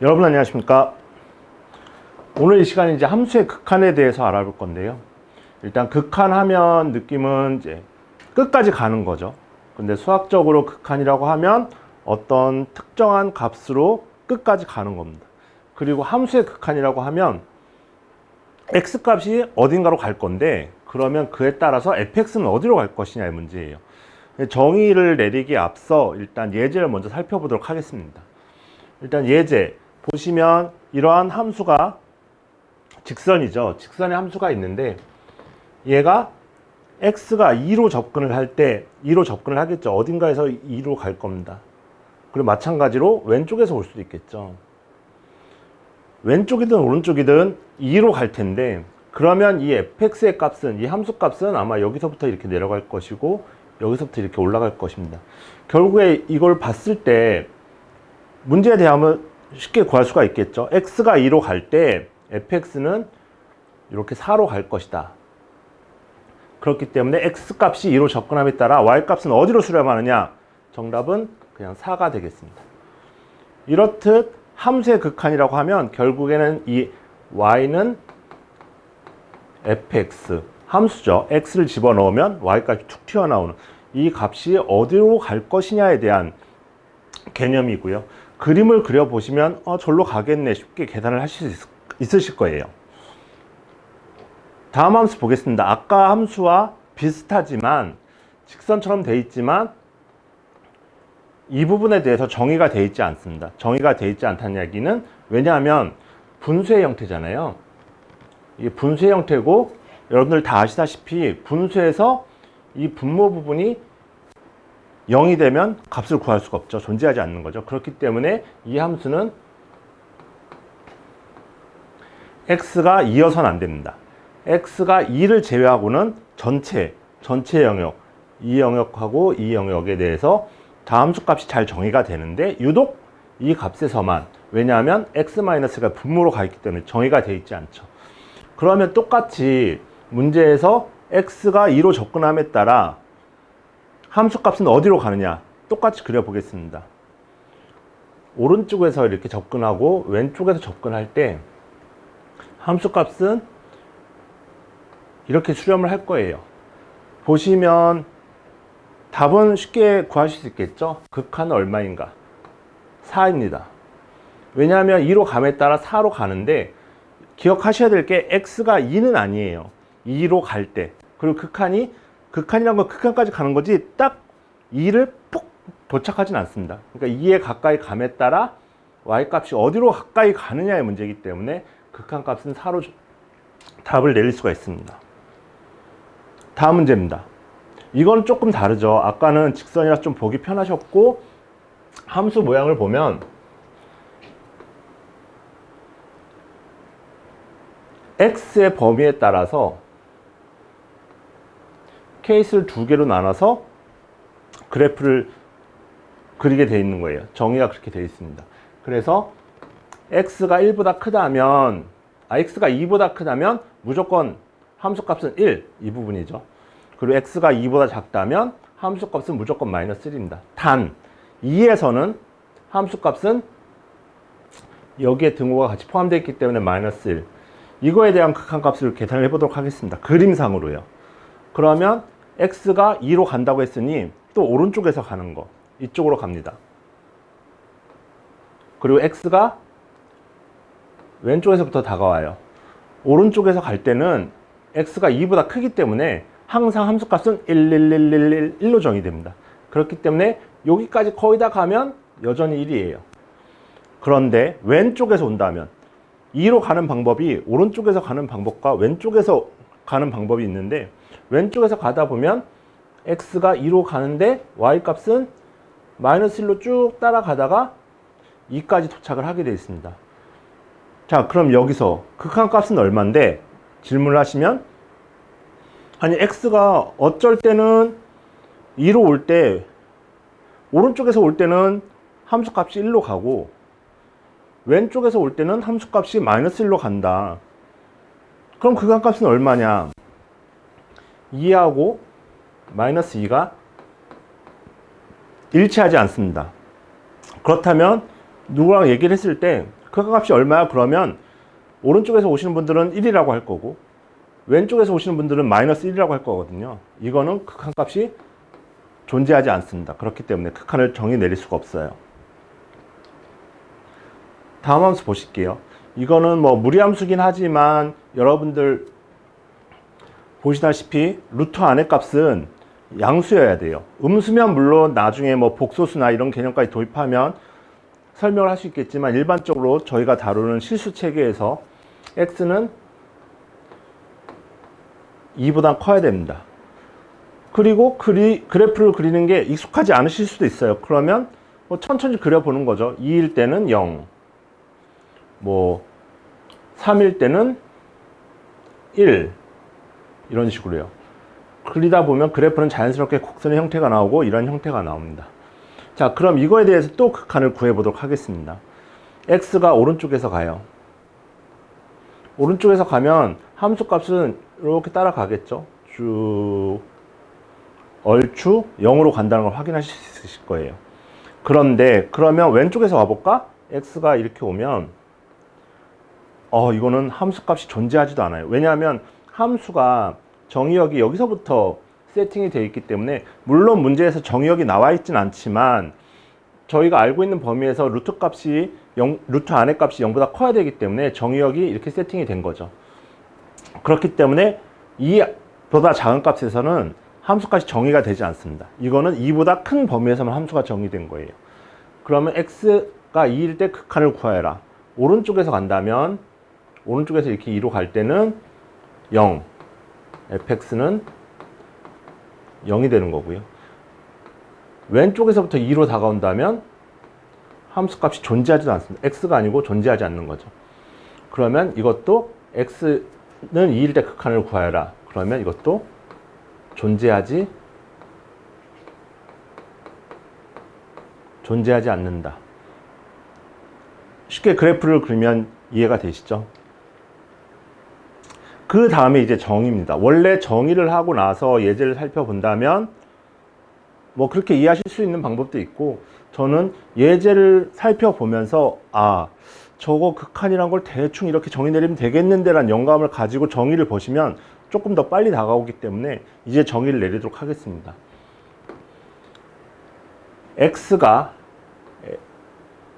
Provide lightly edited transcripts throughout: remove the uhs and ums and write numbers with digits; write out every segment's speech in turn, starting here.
여러분 안녕하십니까? 오늘 이 시간에 이제 함수의 극한에 대해서 알아볼 건데요. 일단 극한하면 느낌은 이제 끝까지 가는 거죠. 근데 수학적으로 극한이라고 하면 어떤 특정한 값으로 끝까지 가는 겁니다. 그리고 함수의 극한이라고 하면 x 값이 어딘가로 갈 건데 그러면 그에 따라서 fx는 어디로 갈 것이냐의 문제예요. 정의를 내리기에 앞서 일단 예제를 먼저 살펴보도록 하겠습니다. 일단 예제 보시면 이러한 함수가 직선이죠. 직선의 함수가 있는데 얘가 x가 2로 접근을 할 때 2로 접근을 하겠죠. 어딘가에서 2로 갈 겁니다. 그리고 마찬가지로 왼쪽에서 올 수도 있겠죠. 왼쪽이든 오른쪽이든 2로 갈 텐데 그러면 이 fx의 값은 이 함수 값은 아마 여기서부터 이렇게 내려갈 것이고 여기서부터 이렇게 올라갈 것입니다. 결국에 이걸 봤을 때 문제에 대하면 쉽게 구할 수가 있겠죠. x가 2로 갈 때 fx는 이렇게 4로 갈 것이다. 그렇기 때문에 x 값이 2로 접근함에 따라 y 값은 어디로 수렴하느냐? 정답은 그냥 4가 되겠습니다. 이렇듯 함수의 극한이라고 하면 결국에는 이 y는 fx 함수죠. x를 집어넣으면 y 값이 툭 튀어나오는 이 값이 어디로 갈 것이냐에 대한 개념이고요. 그림을 그려보시면 절로 가겠네 쉽게 계산을 하실 수 있으실 거예요. 다음 함수 보겠습니다. 아까 함수와 비슷하지만 직선처럼 되어 있지만 이 부분에 대해서 정의가 되어 있지 않습니다. 정의가 되어 있지 않다는 이야기는 왜냐하면 분수의 형태잖아요. 이게 분수의 형태고 여러분들 다 아시다시피 분수에서 이 분모 부분이 0이 되면 값을 구할 수가 없죠. 존재하지 않는 거죠. 그렇기 때문에 이 함수는 x가 2여서는 안 됩니다. x가 2를 제외하고는 전체 영역, 이 영역하고 이 영역에 대해서 다 함수 값이 잘 정의가 되는데 유독 이 값에서만 왜냐하면 x-가 분모로 가 있기 때문에 정의가 되어 있지 않죠. 그러면 똑같이 문제에서 x가 2로 접근함에 따라 함수 값은 어디로 가느냐 똑같이 그려보겠습니다. 오른쪽에서 이렇게 접근하고 왼쪽에서 접근할 때 함수 값은 이렇게 수렴을 할 거예요. 보시면 답은 쉽게 구하실 수 있겠죠. 극한은 얼마인가? 4입니다. 왜냐하면 2로 감에 따라 4로 가는데 기억하셔야 될 게 x가 2는 아니에요. 2로 갈 때. 그리고 극한이란 건 극한까지 가는 거지 딱 2를 푹 도착하진 않습니다. 그러니까 2에 가까이 감에 따라 y 값이 어디로 가까이 가느냐의 문제이기 때문에 극한 값은 4로 답을 내릴 수가 있습니다. 다음 문제입니다. 이건 조금 다르죠. 아까는 직선이라 좀 보기 편하셨고 함수 모양을 보면 x의 범위에 따라서 케이스를 두 개로 나눠서 그래프를 그리게 되어 있는 거예요. 정의가 그렇게 되어 있습니다. 그래서 x가 1보다 크다면 x가 2보다 크다면 무조건 함수값은 1, 이 부분이죠. 그리고 x가 2보다 작다면 함수값은 무조건 마이너스 1입니다. 단 2에서는 함수값은 여기에 등호가 같이 포함되어 있기 때문에 마이너스 1. 이거에 대한 극한값을 계산을 해보도록 하겠습니다. 그림상으로요. 그러면 x가 2로 간다고 했으니 또 오른쪽에서 가는 거 이쪽으로 갑니다. 그리고 x가 왼쪽에서부터 다가와요. 오른쪽에서 갈 때는 x가 2보다 크기 때문에 항상 함수값은 1로 정의됩니다. 그렇기 때문에 여기까지 거의 다 가면 여전히 1이에요. 그런데 왼쪽에서 온다면 2로 가는 방법이 오른쪽에서 가는 방법과 왼쪽에서 가는 방법이 있는데 왼쪽에서 가다 보면 x가 2로 가는데 y값은 마이너스 1로 쭉 따라가다가 2까지 도착을 하게 되어 있습니다. 자, 그럼 여기서 극한값은 얼마인데 질문을 하시면 아니 x가 어쩔 때는 2로 올 때 오른쪽에서 올 때는 함수값이 1로 가고 왼쪽에서 올 때는 함수값이 마이너스 1로 간다. 그럼 극한값은 얼마냐? 2하고 마이너스 2가 일치하지 않습니다. 그렇다면 누구랑 얘기를 했을 때 극한값이 얼마야? 그러면 오른쪽에서 오시는 분들은 1이라고 할 거고 왼쪽에서 오시는 분들은 마이너스 1이라고 할 거거든요. 이거는 극한값이 존재하지 않습니다. 그렇기 때문에 극한을 정의 내릴 수가 없어요. 다음 함수 보실게요. 이거는 뭐 무리함수긴 하지만 여러분들 보시다시피 루트 안의 값은 양수여야 돼요. 음수면 물론 나중에 뭐 복소수나 이런 개념까지 도입하면 설명을 할 수 있겠지만 일반적으로 저희가 다루는 실수 체계에서 x는 2보다 커야 됩니다. 그리고 그래프를 그리는 게 익숙하지 않으실 수도 있어요. 그러면 뭐 천천히 그려보는 거죠. 2일 때는 0, 뭐 3일 때는 1 이런 식으로요. 그리다 보면 그래프는 자연스럽게 곡선의 형태가 나오고 이런 형태가 나옵니다. 자, 그럼 이거에 대해서 또 극한을 구해보도록 하겠습니다. x가 오른쪽에서 가요. 오른쪽에서 가면 함수값은 이렇게 따라가겠죠. 쭉 얼추 0으로 간다는 걸 확인하실 수 있을 거예요. 그런데 그러면 왼쪽에서 와볼까? x가 이렇게 오면 이거는 함수값이 존재하지도 않아요. 왜냐하면 함수가 정의역이 여기서부터 세팅이 되어 있기 때문에 물론 문제에서 정의역이 나와 있진 않지만 저희가 알고 있는 범위에서 루트 안의 값이 0보다 커야 되기 때문에 정의역이 이렇게 세팅이 된 거죠. 그렇기 때문에 2보다 작은 값에서는 함수값이 정의가 되지 않습니다. 이거는 2보다 큰 범위에서만 함수가 정의된 거예요. 그러면 x가 2일 때 극한을 구하여라. 오른쪽에서 간다면 오른쪽에서 이렇게 2로 갈 때는 0, fx는 0이 되는 거고요. 왼쪽에서부터 2로 다가온다면 함수값이 존재하지도 않습니다. x가 아니고 존재하지 않는 거죠. 그러면 이것도 x는 2일 때 극한을 구하여라. 그러면 이것도 존재하지 않는다. 쉽게 그래프를 그리면 이해가 되시죠? 그 다음에 이제 정의입니다. 원래 정의를 하고 나서 예제를 살펴본다면 뭐 그렇게 이해하실 수 있는 방법도 있고 저는 예제를 살펴보면서 저거 극한이란 걸 대충 이렇게 정의 내리면 되겠는데 라는 영감을 가지고 정의를 보시면 조금 더 빨리 다가오기 때문에 이제 정의를 내리도록 하겠습니다. x가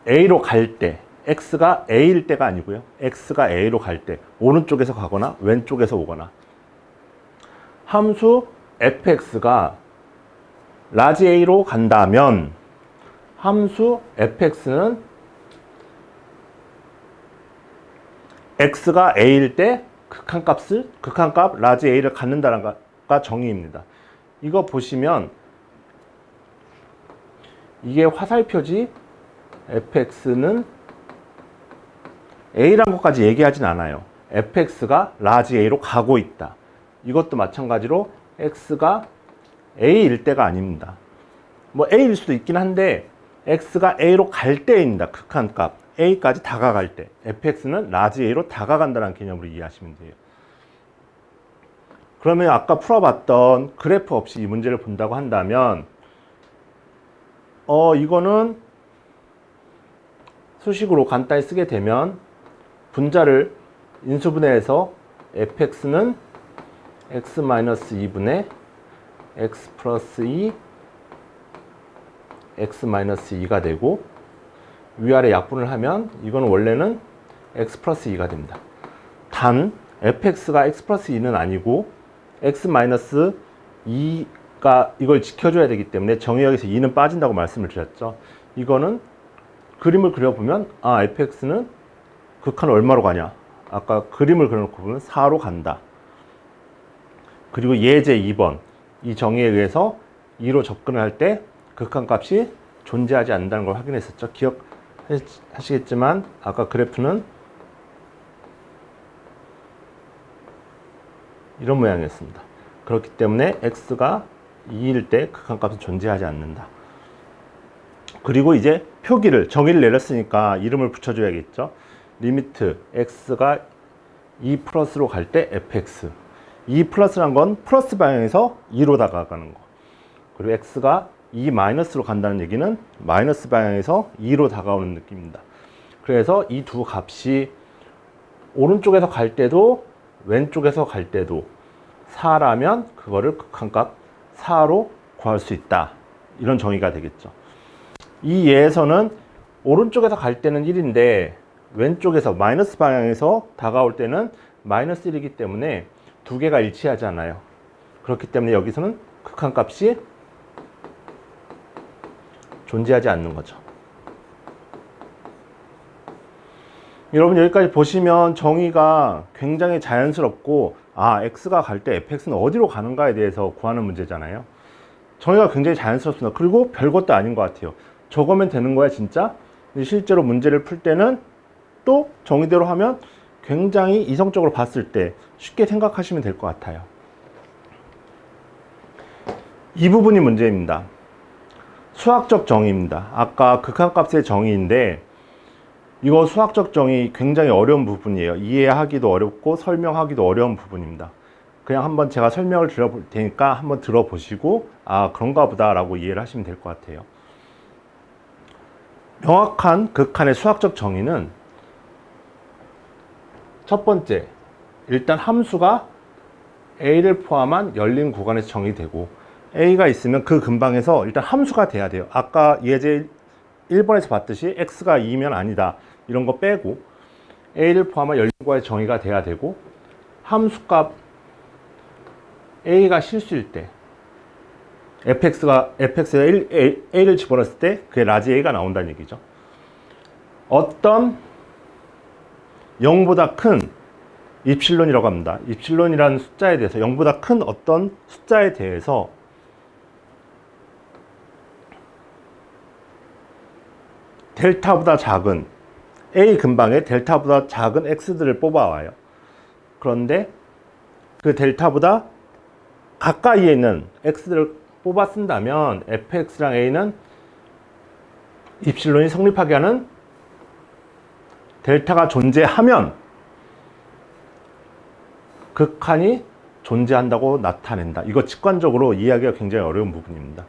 a로 갈 때 x가 a일 때가 아니고요. x가 a로 갈 때 오른쪽에서 가거나 왼쪽에서 오거나 함수 fx가 라지 a로 간다면 함수 fx는 x가 a일 때 극한값 라지 a를 갖는다는 가 정의입니다. 이거 보시면 이게 화살표지 fx는 a란 것까지 얘기하진 않아요. fx가 라지 a로 가고 있다. 이것도 마찬가지로 x가 a일 때가 아닙니다. 뭐 a일 수도 있긴 한데 x가 a로 갈 때입니다. 극한값 a까지 다가갈 때 fx는 라지 a로 다가간다는 개념으로 이해하시면 돼요. 그러면 아까 풀어봤던 그래프 없이 이 문제를 본다고 한다면 이거는 수식으로 간단히 쓰게 되면 분자를 인수분해해서 fx는 x-2분의 x 플러스 2 x-2가 되고 위아래 약분을 하면 이건 원래는 x 플러스 2가 됩니다. 단 fx가 x 플러스 2는 아니고 x-2가 이걸 지켜줘야 되기 때문에 정의역에서 2는 빠진다고 말씀을 드렸죠. 이거는 그림을 그려보면 fx는 극한을 얼마로 가냐? 아까 그림을 그려놓고 보면 4로 간다. 그리고 예제 2번 이 정의에 의해서 2로 접근을 할 때 극한값이 존재하지 않는다는 걸 확인했었죠. 기억하시겠지만 아까 그래프는 이런 모양이었습니다. 그렇기 때문에 x가 2일 때 극한값은 존재하지 않는다. 그리고 이제 표기를 정의를 내렸으니까 이름을 붙여줘야겠죠. 리미트 x가 2 플러스로 갈 때 fx 2 플러스란 건 플러스 방향에서 2로 다가가는 거. 그리고 x가 2 마이너스로 간다는 얘기는 마이너스 방향에서 2로 다가오는 느낌입니다. 그래서 이 두 값이 오른쪽에서 갈 때도 왼쪽에서 갈 때도 4라면 그거를 극한값 4로 구할 수 있다. 이런 정의가 되겠죠. 이 예에서는 오른쪽에서 갈 때는 1인데 왼쪽에서 마이너스 방향에서 다가올 때는 마이너스 1이기 때문에 두 개가 일치하지 않아요. 그렇기 때문에 여기서는 극한값이 존재하지 않는 거죠. 여러분 여기까지 보시면 정의가 굉장히 자연스럽고 x가 갈 때 fx는 어디로 가는가에 대해서 구하는 문제잖아요. 정의가 굉장히 자연스럽습니다. 그리고 별것도 아닌 것 같아요. 저거면 되는 거야 진짜? 근데 실제로 문제를 풀 때는 또 정의대로 하면 굉장히 이성적으로 봤을 때 쉽게 생각하시면 될 것 같아요. 이 부분이 문제입니다. 수학적 정의입니다. 아까 극한값의 정의인데 이거 수학적 정의 굉장히 어려운 부분이에요. 이해하기도 어렵고 설명하기도 어려운 부분입니다. 그냥 한번 제가 설명을 드려볼 테니까 한번 들어보시고 그런가 보다 라고 이해를 하시면 될 것 같아요. 명확한 극한의 수학적 정의는 첫 번째, 일단 함수가 a를 포함한 열린 구간에서 정의되고 a가 있으면 그 근방에서 일단 함수가 돼야 돼요. 아까 예제 1번에서 봤듯이 x가 2면 아니다 이런 거 빼고 a를 포함한 열린 구간에서 정의가 돼야 되고 함수값 a가 실수일 때 fx가 a를 집어넣었을 때 그게 라지 a가 나온다는 얘기죠. 어떤 0보다 큰 입실론이라고 합니다. 입실론이라는 숫자에 대해서 0보다 큰 어떤 숫자에 대해서 델타보다 작은 a 근방에 델타보다 작은 x들을 뽑아와요. 그런데 그 델타보다 가까이에 있는 x들을 뽑아 쓴다면 fx랑 a는 입실론이 성립하게 하는 델타가 존재하면 극한이 존재한다고 나타낸다. 이거 직관적으로 이해하기가 굉장히 어려운 부분입니다.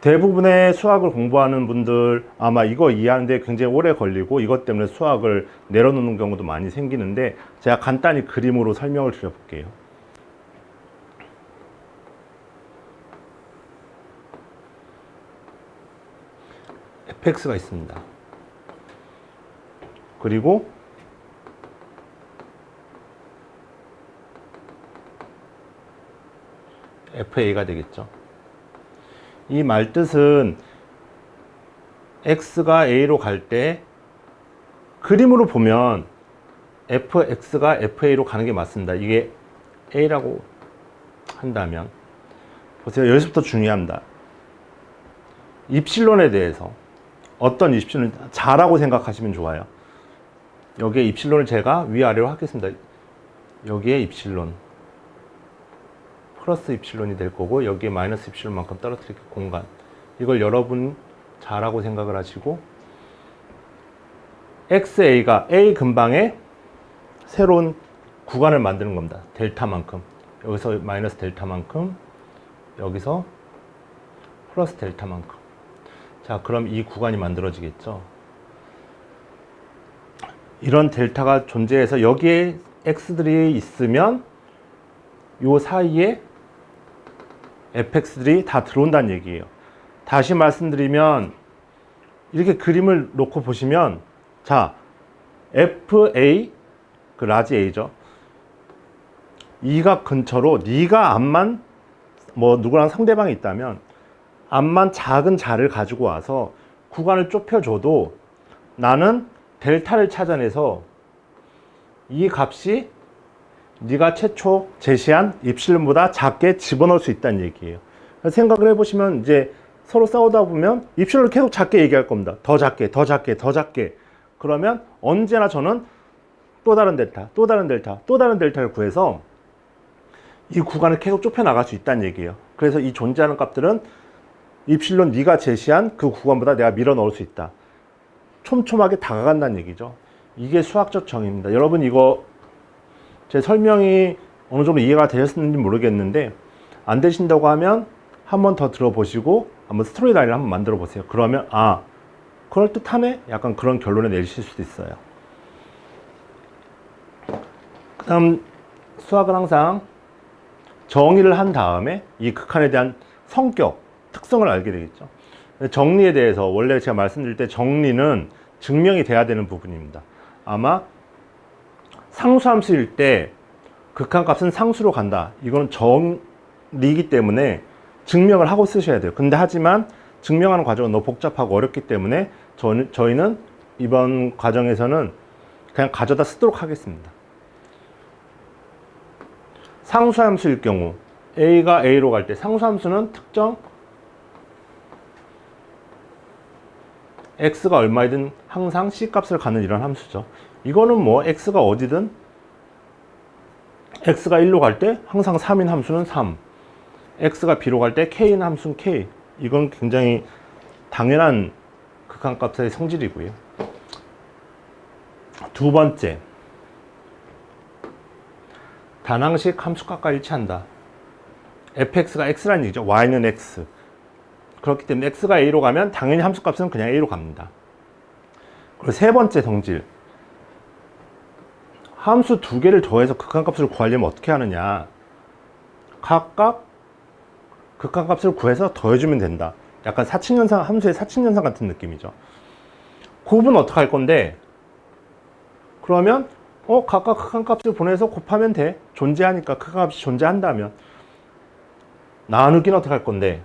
대부분의 수학을 공부하는 분들 아마 이거 이해하는데 굉장히 오래 걸리고 이것 때문에 수학을 내려놓는 경우도 많이 생기는데 제가 간단히 그림으로 설명을 드려볼게요. fx가 있습니다. 그리고 fa가 되겠죠. 이 말뜻은 x가 a로 갈 때 그림으로 보면 fx가 fa로 가는 게 맞습니다. 이게 a라고 한다면 보세요. 여기서부터 중요합니다. 입실론에 대해서 어떤 입실론 자라고 생각하시면 좋아요. 여기에 입실론을 제가 위아래로 하겠습니다. 여기에 입실론 플러스 입실론이 될 거고 여기에 마이너스 입실론만큼 떨어뜨릴 공간, 이걸 여러분 자라고 생각을 하시고 XA가 A 근방에 새로운 구간을 만드는 겁니다. 델타만큼, 여기서 마이너스 델타만큼, 여기서 플러스 델타만큼. 자, 그럼 이 구간이 만들어지겠죠. 이런 델타가 존재해서 여기에 x들이 있으면 요 사이에 fx들이 다 들어온다는 얘기예요. 다시 말씀드리면 이렇게 그림을 놓고 보시면, 자, fa 그 라지 a죠. 이가 근처로 네가 암만 누구랑 상대방이 있다면 암만 작은 자를 가지고 와서 구간을 좁혀줘도 나는 델타를 찾아내서 이 값이 네가 최초 제시한 입실론보다 작게 집어넣을 수 있다는 얘기예요. 생각을 해보시면 이제 서로 싸우다 보면 입실론을 계속 작게 얘기할 겁니다. 더 작게, 더 작게, 더 작게. 그러면 언제나 저는 또 다른 델타, 또 다른 델타, 또 다른 델타를 구해서 이 구간을 계속 좁혀 나갈 수 있다는 얘기예요. 그래서 이 존재하는 값들은 입실론 네가 제시한 그 구간보다 내가 밀어 넣을 수 있다. 촘촘하게 다가간다는 얘기죠. 이게 수학적 정의입니다. 여러분 이거 제 설명이 어느 정도 이해가 되셨는지 모르겠는데 안 되신다고 하면 한 번 더 들어보시고 한번 스토리 라인을 한번 만들어 보세요. 그러면 그럴듯하네? 약간 그런 결론을 내리실 수도 있어요. 그 다음 수학은 항상 정의를 한 다음에 이 극한에 대한 성격, 특성을 알게 되겠죠. 정리에 대해서 원래 제가 말씀드릴 때 정리는 증명이 돼야 되는 부분입니다. 아마 상수함수일 때 극한값은 상수로 간다. 이건 정리이기 때문에 증명을 하고 쓰셔야 돼요. 근데 하지만 증명하는 과정은 너무 복잡하고 어렵기 때문에 저희는 이번 과정에서는 그냥 가져다 쓰도록 하겠습니다. 상수함수일 경우 A가 A로 갈 때 상수함수는 특정 X가 얼마이든 항상 C값을 갖는 이런 함수죠. 이거는 뭐 X가 어디든 X가 1로 갈 때 항상 3인 함수는 3, X가 B로 갈 때 K인 함수는 K. 이건 굉장히 당연한 극한값의 성질이고요. 두 번째, 단항식 함수값과 일치한다. fx가 x라는 얘기죠. y는 x. 그렇기 때문에 x가 a로 가면 당연히 함수값은 그냥 a로 갑니다. 그리고 세 번째 성질, 함수 두 개를 더해서 극한값을 구하려면 어떻게 하느냐. 각각 극한값을 구해서 더해주면 된다. 약간 사칙연산, 함수의 사칙연산 같은 느낌이죠. 곱은 어떻게 할 건데, 그러면 각각 극한값을 보내서 곱하면 돼. 존재하니까, 극한값이 존재한다면. 나누기는 어떻게 할 건데,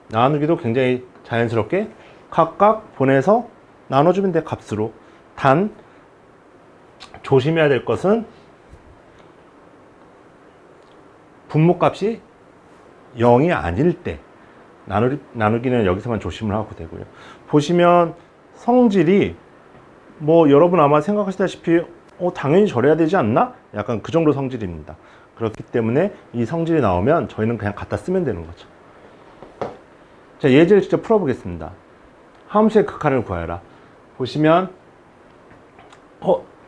나누기도 굉장히 자연스럽게 각각 보내서 나눠주면 돼, 값으로. 단 조심해야 될 것은 분모값이 0이 아닐 때 나누기는 여기서만 조심을 하고 되고요. 보시면 성질이 뭐 여러분 아마 생각하시다시피 당연히 저래야 되지 않나? 약간 그 정도 성질입니다. 그렇기 때문에 이 성질이 나오면 저희는 그냥 갖다 쓰면 되는 거죠. 자, 예제를 직접 풀어보겠습니다. 함수의 극한을 구하여라. 보시면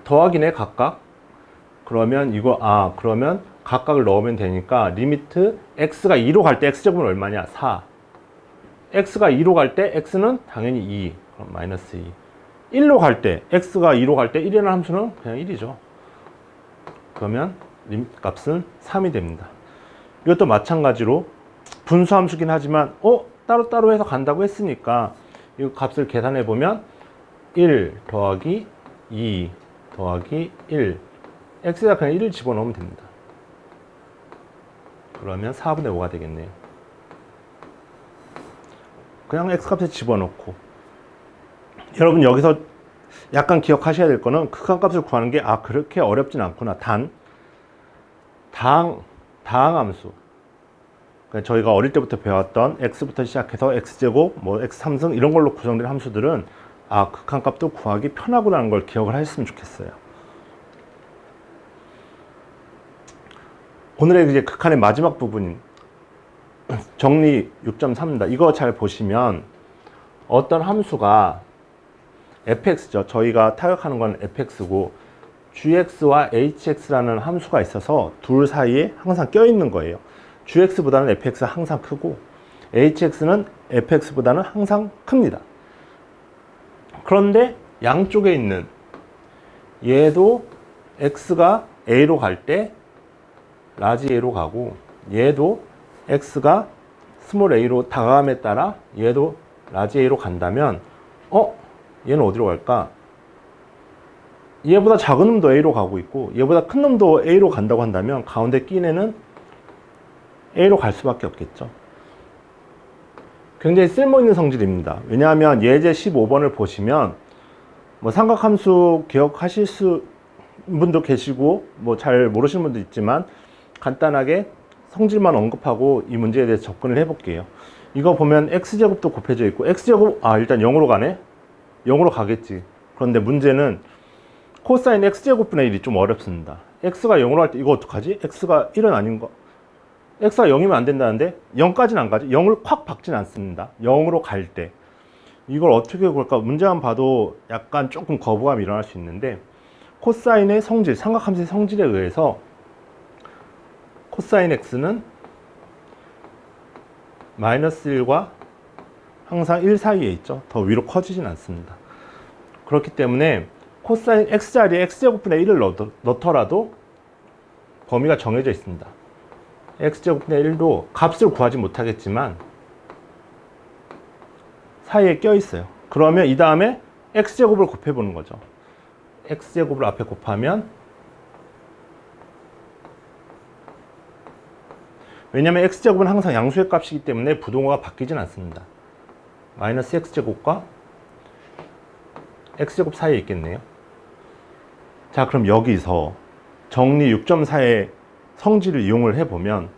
더하기네 각각. 그러면 그러면 각각을 넣으면 되니까 리미트 x가 2로 갈 때 x제곱은 얼마냐? 4. x가 2로 갈 때 x는 당연히 2. 그럼 마이너스 2. 1로 갈 때, x가 2로 갈 때 1이라는 함수는 그냥 1이죠. 그러면 리미트 값은 3이 됩니다. 이것도 마찬가지로 분수함수긴 하지만 따로따로 해서 간다고 했으니까 이 값을 계산해 보면 1 더하기 2 더하기 1, x에다 그냥 1을 집어넣으면 됩니다. 그러면 4분의 5가 되겠네요. 그냥 x값에 집어넣고, 여러분 여기서 약간 기억하셔야 될 거는 극한값을 구하는 게 그렇게 어렵진 않구나. 단 다항함수, 그러니까 저희가 어릴 때부터 배웠던 x부터 시작해서 x제곱, 뭐 x3승 이런 걸로 구성된 함수들은 극한값도 구하기 편하구나라는 걸 기억을 하셨으면 좋겠어요. 오늘의 이제 극한의 마지막 부분인 정리 6.3입니다. 이거 잘 보시면 어떤 함수가 fx죠. 저희가 타격하는 건 fx고 gx와 hx라는 함수가 있어서 둘 사이에 항상 껴있는 거예요. gx보다는 fx가 항상 크고 hx는 fx보다는 항상 큽니다. 그런데 양쪽에 있는 얘도 x가 a로 갈 때 라지 a로 가고, 얘도 x가 스몰 a로 다가감에 따라 얘도 라지 a로 간다면 얘는 어디로 갈까? 얘보다 작은 놈도 a로 가고 있고 얘보다 큰 놈도 a로 간다고 한다면 가운데 낀 애는 a로 갈 수밖에 없겠죠. 굉장히 쓸모있는 성질입니다. 왜냐하면 예제 15번을 보시면 뭐 삼각함수 기억하실 분도 계시고 뭐 잘 모르시는 분도 있지만 간단하게 성질만 언급하고 이 문제에 대해서 접근을 해볼게요. 이거 보면 x제곱도 곱해져 있고 x제곱 일단 0으로 가네? 0으로 가겠지. 그런데 문제는 코사인 x제곱분의 1이 좀 어렵습니다. x가 0으로 할 때 이거 어떡하지? x가 1은 아닌 거. x가 0이면 안 된다는데 0까지는 안 가지. 0을 콱 박진 않습니다. 0으로 갈 때 이걸 어떻게 볼까? 문제만 봐도 약간 조금 거부감이 일어날 수 있는데, 코사인의 성질, 삼각함수의 성질에 의해서 코사인 x는 마이너스 1과 항상 1 사이에 있죠. 더 위로 커지진 않습니다. 그렇기 때문에 코사인 x 자리에 x제곱분의 1을 넣더라도 범위가 정해져 있습니다. x제곱분의 1도 값을 구하지 못하겠지만 사이에 껴 있어요. 그러면 이 다음에 x제곱을 곱해보는 거죠. x제곱을 앞에 곱하면, 왜냐하면 x제곱은 항상 양수의 값이기 때문에 부동호가 바뀌진 않습니다. 마이너스 x제곱과 x제곱 사이에 있겠네요. 자, 그럼 여기서 정리 6.4의 성질을 이용을 해보면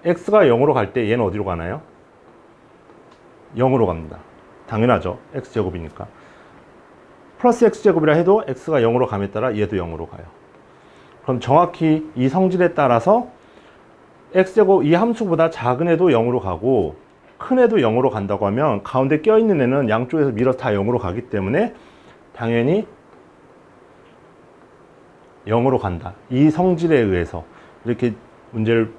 x가 0으로 갈 때 얘는 어디로 가나요? 0으로 갑니다. 당연하죠. x제곱이니까. 플러스 x제곱이라 해도 x가 0으로 감에 따라 얘도 0으로 가요. 그럼 정확히 이 성질에 따라서 x제곱 이 함수보다 작은 애도 0으로 가고 큰 애도 0으로 간다고 하면 가운데 껴있는 애는 양쪽에서 밀어서 다 0으로 가기 때문에 당연히 0으로 간다. 이 성질에 의해서 이렇게 문제를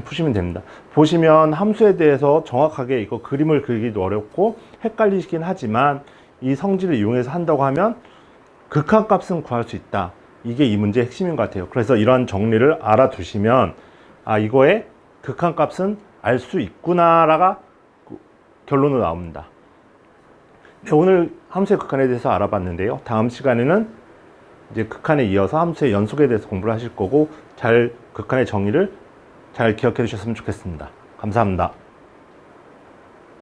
푸시면 됩니다. 보시면 함수에 대해서 정확하게 이거 그림을 그리기도 어렵고 헷갈리시긴 하지만 이 성질을 이용해서 한다고 하면 극한값은 구할 수 있다. 이게 이 문제의 핵심인 것 같아요. 그래서 이런 정리를 알아두시면 이거의 극한값은 알 수 있구나라가 결론으로 나옵니다. 네, 오늘 함수의 극한에 대해서 알아봤는데요. 다음 시간에는 이제 극한에 이어서 함수의 연속에 대해서 공부를 하실 거고, 잘 극한의 정의를 잘 기억해 주셨으면 좋겠습니다. 감사합니다.